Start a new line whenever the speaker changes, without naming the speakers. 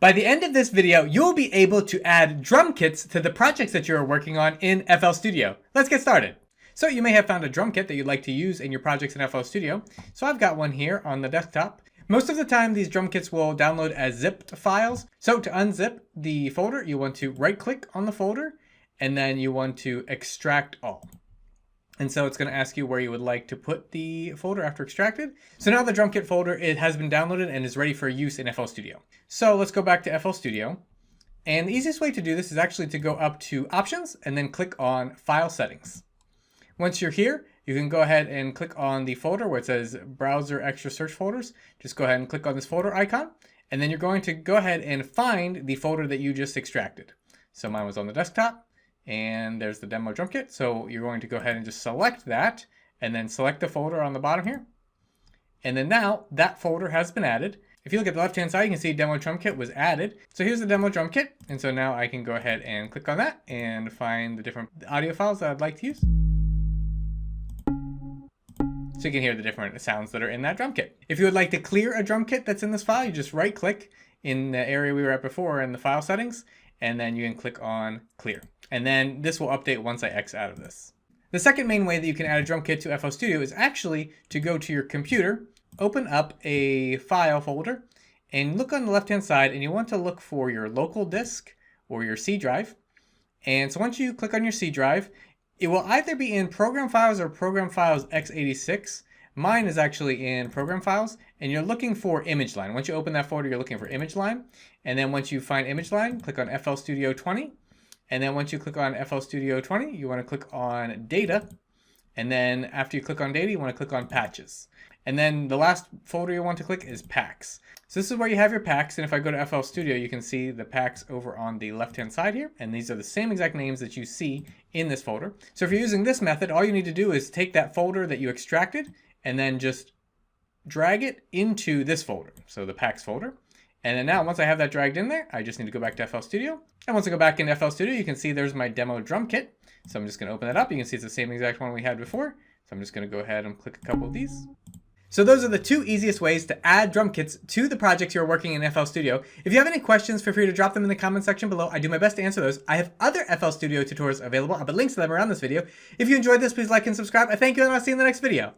By the end of this video, you'll be able to add drum kits to the projects that you are working on in FL Studio. Let's get started. So you may have found a drum kit that you'd like to use in your projects in FL Studio. So I've got one here on the desktop. Most of the time, these drum kits will download as zipped files. So to unzip the folder, you want to right-click on the folder, and then you want to extract all. And so it's going to ask you where you would like to put the folder after extracted. So now the drum kit folder, it has been downloaded and is ready for use in FL Studio. So let's go back to FL Studio. And the easiest way to do this is actually to go up to Options and then click on File Settings. Once you're here, you can go ahead and click on the folder where it says Browser Extra Search Folders. Just go ahead and click on this folder icon. And then you're going to go ahead and find the folder that you just extracted. So mine was on the desktop. And there's the demo drum kit. So you're going to go ahead and just select that and then select the folder on the bottom here. And then now that folder has been added. If you look at the left hand side, you can see demo drum kit was added. So here's the demo drum kit. And so now I can go ahead and click on that and find the different audio files that I'd like to use. So you can hear the different sounds that are in that drum kit. If you would like to clear a drum kit that's in this file, you just right click in the area we were at before in the file settings, and then you can click on clear. And then this will update once I X out of this. The second main way that you can add a drum kit to FL Studio is actually to go to your computer, open up a file folder, and look on the left-hand side, and you want to look for your local disk or your C drive. And so once you click on your C drive, it will either be in Program Files or Program Files x86. Mine is actually in Program Files, and you're looking for Image Line. Once you open that folder, you're looking for Image Line. And then once you find Image Line, click on FL Studio 20. And then once you click on FL Studio 20, you want to click on Data. And then after you click on Data, you want to click on Patches. And then the last folder you want to click is Packs. So this is where you have your packs. And if I go to FL Studio, you can see the packs over on the left-hand side here. And these are the same exact names that you see in this folder. So if you're using this method, all you need to do is take that folder that you extracted and then just drag it into this folder. So the packs folder. And then now, once I have that dragged in there, I just need to go back to FL Studio. And once I go back into FL Studio, you can see there's my demo drum kit. So I'm just going to open that up. You can see it's the same exact one we had before. So I'm just going to go ahead and click a couple of these. So those are the two easiest ways to add drum kits to the projects you're working in FL Studio. If you have any questions, feel free to drop them in the comment section below. I do my best to answer those. I have other FL Studio tutorials available. I'll put links to them around this video. If you enjoyed this, please like and subscribe. I thank you, and I'll see you in the next video.